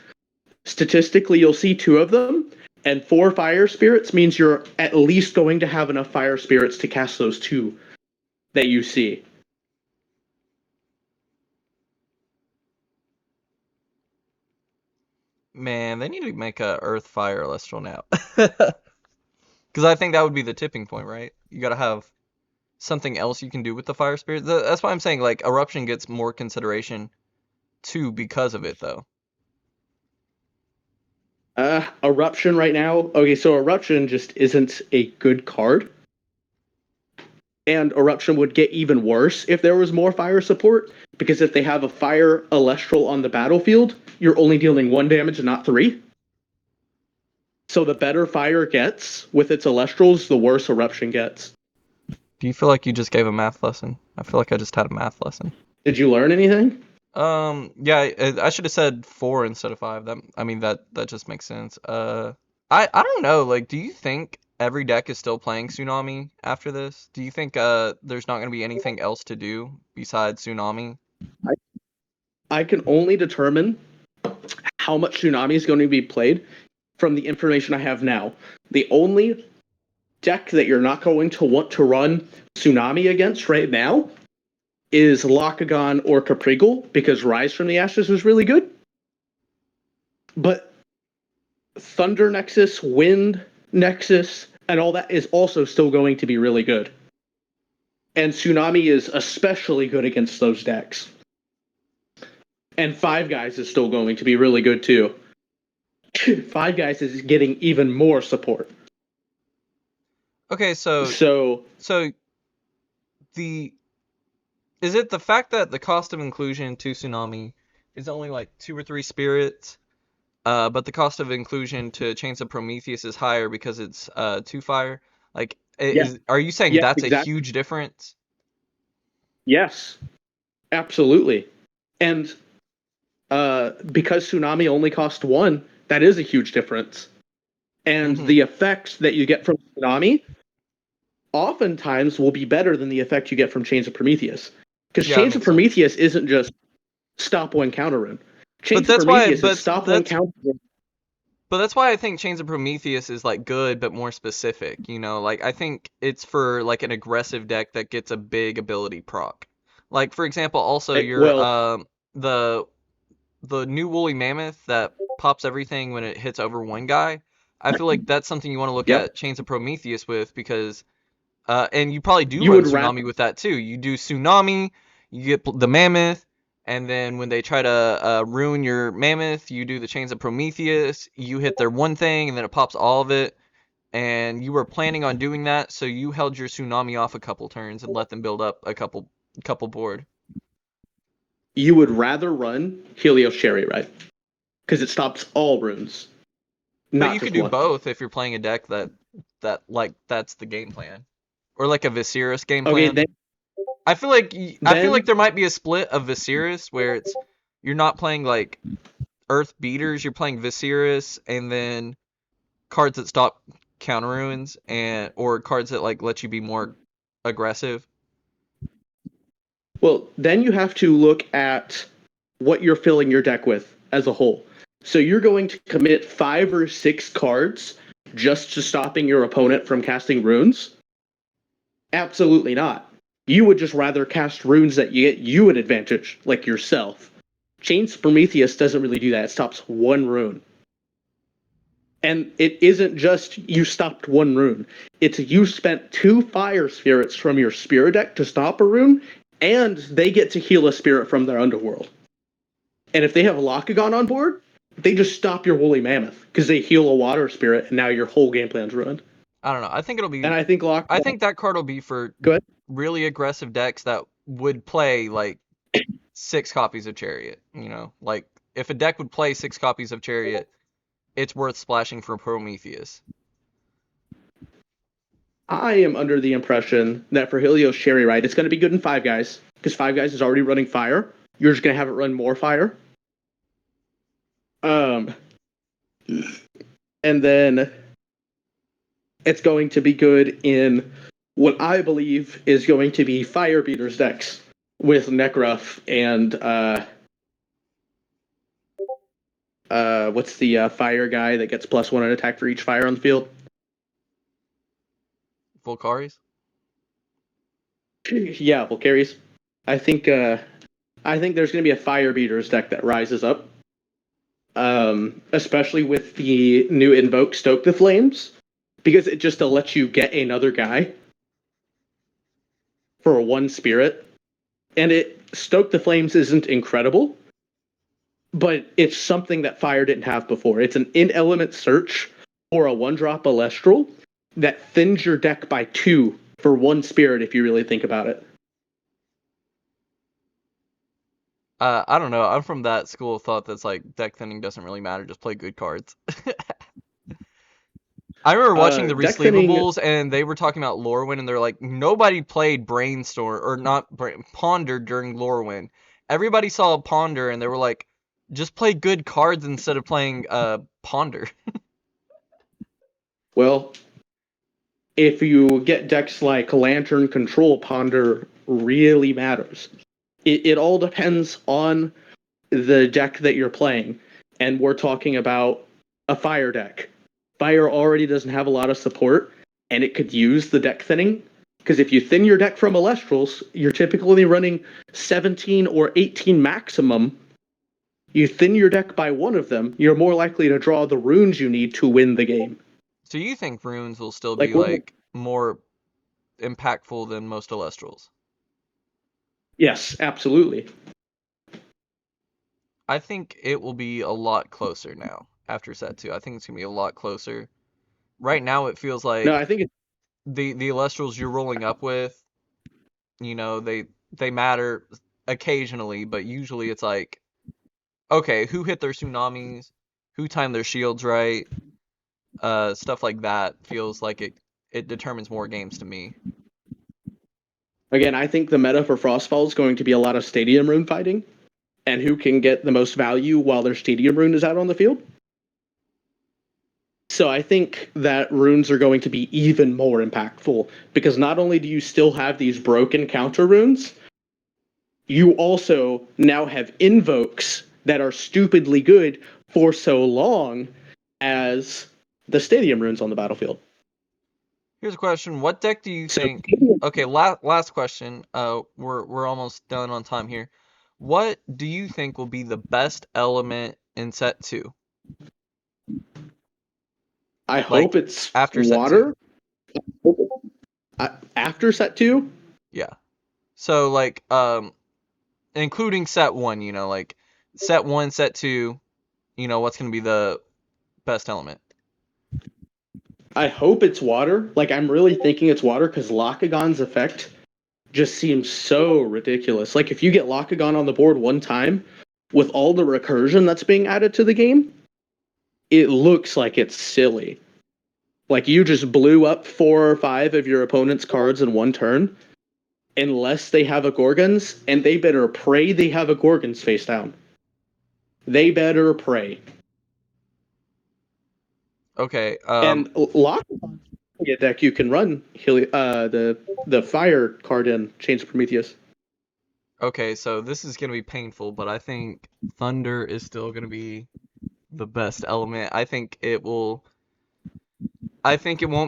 statistically you'll see 2 of them, and 4 Fire Spirits means you're at least going to have enough Fire Spirits to cast those 2 that you see. Man, they need to make a Earth Fire Celestial now. Because I think that would be the tipping point, right? You gotta have something else you can do with the Fire Spirit. That's why I'm saying, like, Eruption gets more consideration too because of it, though. Eruption right now. Okay, so Eruption just isn't a good card. And Eruption would get even worse if there was more fire support, because if they have a fire Elestral on the battlefield, you're only dealing 1 damage and not 3. So the better fire gets with its Elestrals, the worse Eruption gets. Do you feel like you just gave a math lesson? I feel like I just had a math lesson. Did you learn anything? Yeah, I should have said 4 instead of 5. That just makes sense. I don't know. Like, do you think every deck is still playing Tsunami after this? Do you think there's not gonna be anything else to do besides Tsunami? I can only determine how much Tsunami is going to be played from the information I have now. The only deck that you're not going to want to run Tsunami against right now is Lakagon or Caprigal, because Rise from the Ashes was really good. But Thunder Nexus, Wind Nexus, and all that is also still going to be really good. And Tsunami is especially good against those decks. And Five Guys is still going to be really good too. Five Guys is getting even more support. Okay, so the is it the fact that the cost of inclusion to Tsunami is only like 2 or 3 spirits, but the cost of inclusion to Chains of Prometheus is higher because it's 2 fire? Like, are you saying that's exactly. a huge difference? Yes, absolutely. And because Tsunami only cost 1, that is a huge difference. And the effects that you get from Tsunami oftentimes will be better than the effect you get from Chains of Prometheus. Because Chains of Prometheus isn't just stop 1 counter rune. Chains of Prometheus is stop 1 counter rune. But that's why I think Chains of Prometheus is like good but more specific, you know? Like, I think it's for like an aggressive deck that gets a big ability proc. Like, for example, also the new Woolly Mammoth that pops everything when it hits over 1 guy. I feel like that's something you want to look at Chains of Prometheus with, because and you probably do run Tsunami with that too. You do Tsunami, you get the Mammoth, and then when they try to ruin your Mammoth, you do the Chains of Prometheus. You hit their one thing, and then it pops all of it. And you were planning on doing that, so you held your Tsunami off a couple turns and let them build up a couple board. You would rather run Helios Cherry, right? Because it stops all runes. But you could do both if you're playing a deck that that's the game plan. Or like a Viserys game plan. Okay, I feel like there might be a split of Viserys where you're not playing like Earth Beaters, you're playing Viserys and then cards that stop counter ruins or cards that like let you be more aggressive. Well, then you have to look at what you're filling your deck with as a whole. So you're going to commit 5 or 6 cards just to stopping your opponent from casting runes? Absolutely not. You would just rather cast runes that you get you an advantage, like yourself. Chains Prometheus doesn't really do that. It stops 1 rune. And it isn't just you stopped 1 rune. It's you spent 2 fire spirits from your spirit deck to stop a rune, and they get to heal a spirit from their underworld. And if they have Lakagon on board, they just stop your Woolly Mammoth because they heal a water spirit, and now your whole game plan's ruined. I don't know. I think it'll be. And I think that card will be for really aggressive decks that would play like 6 copies of Chariot. You know, like if a deck would play 6 copies of Chariot, it's worth splashing for Prometheus. I am under the impression that for Helios Cherry, right, it's going to be good in Five Guys because Five Guys is already running fire. You're just going to have it run more fire. Um, and then it's going to be good in what I believe is going to be Fire Beaters decks with Nekruff and what's the fire guy that gets +1 an attack for each fire on the field? Volcaris? Yeah, Volcaries. I think there's going to be a Fire Beaters deck that rises up, especially with the new Invoke Stoke the Flames, because it just lets you get another guy for one spirit. And it Stoke the Flames isn't incredible, but it's something that Fire didn't have before. It's an in-element search for a one-drop Elestral that thins your deck by 2 for one spirit if you really think about it. I don't know. I'm from that school of thought that's like deck thinning doesn't really matter. Just play good cards. I remember watching the Deck thinning, Resleevables, and they were talking about Lorwyn, and they're like, nobody played Brainstorm, or not Ponder during Lorwyn. Everybody saw a Ponder, and they were like, just play good cards instead of playing Ponder. well, if you get decks like Lantern Control, Ponder really matters. It all depends on the deck that you're playing, and we're talking about a Fire deck. Fire already doesn't have a lot of support, and it could use the deck thinning. Because if you thin your deck from Elestrals, you're typically running 17 or 18 maximum. You thin your deck by one of them, you're more likely to draw the runes you need to win the game. So you think runes will still Like, be like more impactful than most Elestrals? yes, absolutely. I think it will be a lot closer now after set 2. I think it's gonna be a lot closer. Right now it feels No, like I think it's the Elestrals you're rolling up with, you know, they matter occasionally, but usually it's like, okay, who hit their tsunamis, who timed their shields right, stuff like that feels like it determines more games to me. again, I think the meta for Frostfall is going to be a lot of stadium rune fighting, and who can get the most value while their stadium rune is out on the field. So I think that runes are going to be even more impactful, because not only do you still have these broken counter runes, you also now have invokes that are stupidly good for so long as the stadium runes on the battlefield. Here's a question: what deck do you So think? Okay, last question. We're almost done on time here. What do you think will be the best element in set 2? I hope Like it's after set 2? water. After set 2, Yeah. So like including set 1, you know, like set 1, set 2, you know, what's going to be the best element? I hope it's water. Like, I'm really thinking it's water because Lakagon's effect just seems so ridiculous. Like, if you get Lakagon on the board one time with all the recursion that's being added to the game, it looks like it's silly. Like, you just blew up 4 or 5 of your opponent's cards in one turn, unless they have a Gorgons, and they better pray they have a Gorgons face down. They better pray. Okay, And Lakagon a deck you can run the fire card in Chains of Prometheus. okay, so this is going to be painful, but I think Thunder is still going to be the best element. I think it won't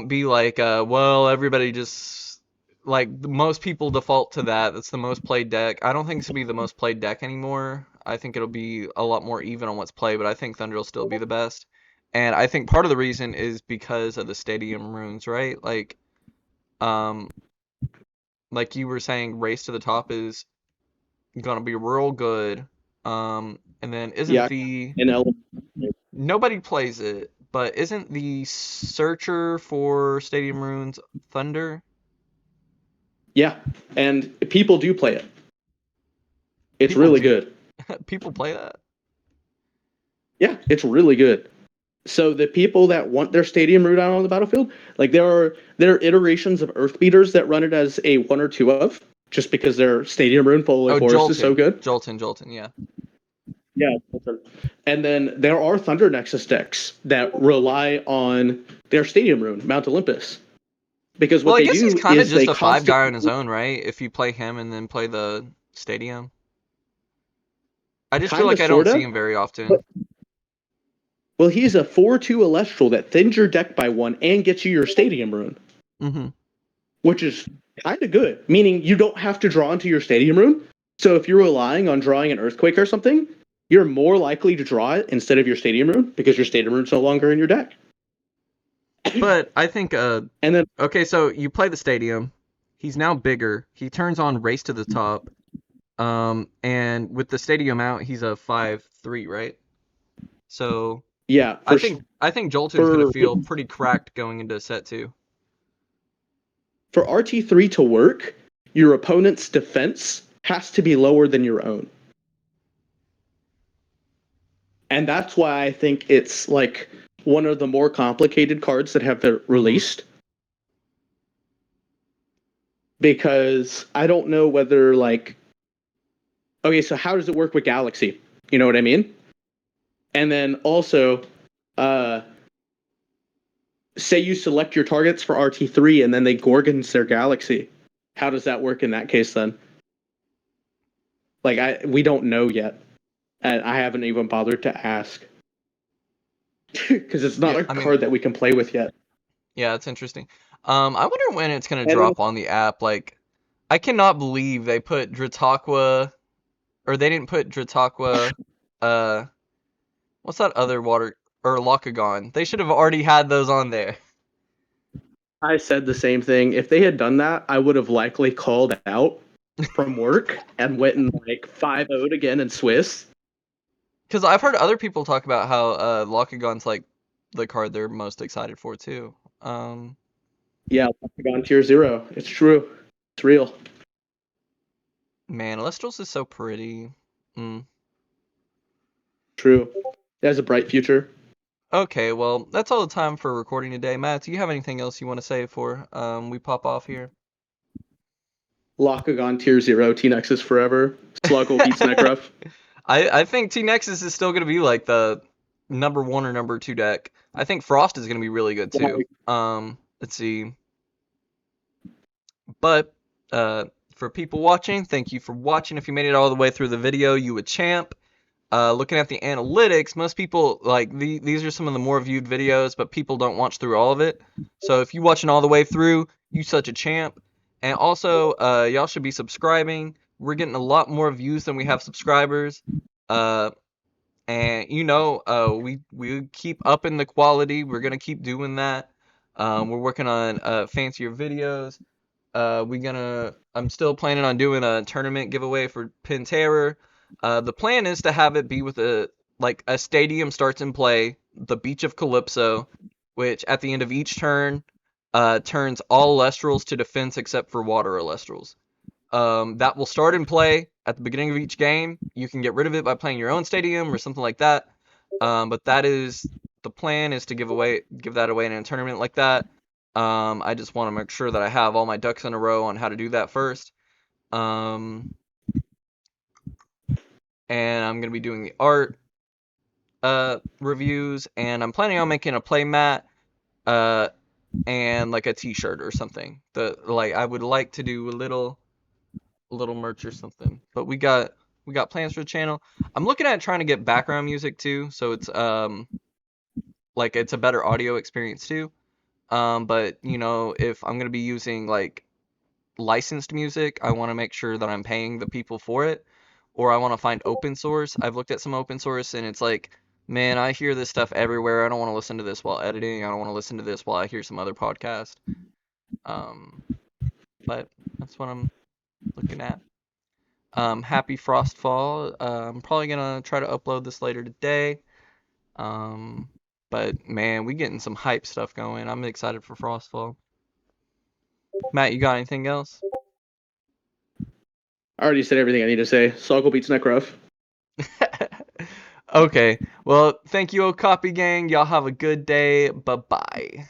be like well, everybody just like most people default to that. That's the most played deck. I don't think it's going to be the most played deck anymore. I think it'll be a lot more even on what's played, but I think Thunder will still be the best. And I think part of the reason is because of the stadium runes, right? Um like you were saying, Race to the Top is gonna be real good. And then isn't Yeah, the and nobody plays it, but isn't the searcher for Stadium Runes Thunder? yeah, and people do play it. It's People really do good. people play that? Yeah, it's really good. So the people that want their stadium route out on the battlefield, like there are iterations of Earth Beaters that run it as a 1 or 2 of, just because their stadium rune full Oh, of forest is so good. Jolton, yeah. Yeah. And then there are Thunder Nexus decks that rely on their Stadium Rune, Mount Olympus. Because Well, what I they guess he's do kind of is just they a 5 guy on constantly. his own, right? If you play him and then play the stadium. I just feel Kind like of, I don't sort see of. him very often. But, well, he's a 4/2 Elestral that thins your deck by 1 and gets you your Stadium Rune, Mm-hmm. which is kind of good, meaning you don't have to draw into your Stadium Rune. So if you're relying on drawing an Earthquake or something, you're more likely to draw it instead of your Stadium Rune because your Stadium Rune's no longer in your deck. But I think, And then, okay, so you play the stadium. He's now bigger. He turns on Race to the Top. And with the stadium out, he's a 5/3, right? So yeah, I think Jolton's gonna for feel pretty cracked going into set 2. for RT3 to work, your opponent's defense has to be lower than your own. And that's why I think it's like one of the more complicated cards that have been released. Because I don't know whether like, okay, so how does it work with Galaxy? You know what I mean? And then also, uh, say you select your targets for RT3 and then they Gorgons their Galaxy. How does that work in that case then? Like we don't know yet. And I haven't even bothered to ask. Because it's not Yeah, a I mean, card that we can play with yet. yeah, it's interesting. I wonder when it's gonna And then, drop on the app. Like, I cannot believe they put Drataqua, or they didn't put Drataqua. Uh, what's that other water or Locagon? They should have already had those on there. I said the same thing. If they had done that, I would have likely called out from work and went and like 5-0'd again in Swiss. Because I've heard other people talk about how Locagon's like the card they're most excited for too. Yeah, Octagon Tier 0. It's true. It's real. Man, Elestrals is so pretty. Mm. True. It has a bright future. Okay, well, that's all the time for recording today. Matt, do you have anything else you want to say before we pop off here? Locagon Tier 0, T-Nexus forever. Sluggle beats Necruff. I think T Nexus is still gonna be like the number 1 or number 2 deck. I think Frost is gonna be really good too. Let's see. But for people watching, thank you for watching. If you made it all the way through the video, you a champ. Looking at the analytics, most people like these are some of the more viewed videos, but people don't watch through all of it. So if you watching all the way through, you such a champ. And also, y'all should be subscribing. We're getting a lot more views than we have subscribers. And we keep upping the quality. We're gonna keep doing that. We're working on fancier videos. I'm still planning on doing a tournament giveaway for Pin Terror. The plan is to have it be with a stadium starts in play, the Beach of Calypso, which at the end of each turn, turns all Elestrals to defense except for water Elestrals. That will start in play at the beginning of each game. You can get rid of it by playing your own stadium or something like that. But that is the plan, is to give that away in a tournament like that. I just want to make sure that I have all my ducks in a row on how to do that first. And I'm gonna be doing the art reviews, and I'm planning on making a play mat and like a T-shirt or something. I would like to do a little merch or something. But we got plans for the channel. I'm looking at trying to get background music too, so it's like it's a better audio experience too. But if I'm gonna be using like licensed music, I want to make sure that I'm paying the people for it, or I want to find open source. I've looked at some open source, and it's like, man, I hear this stuff everywhere. I don't want to listen to this while editing. I don't want to listen to this while I hear some other podcast. Um, but that's what I'm looking at. Happy Frostfall. I'm probably gonna try to upload this later today. Um, but man, we getting some hype stuff going. I'm excited for Frostfall. Matt, you got anything else? I already said everything I need to say. Sluggle beats Necruff. Okay. Well, thank you, Oakapi gang. Y'all have a good day. Bye-bye.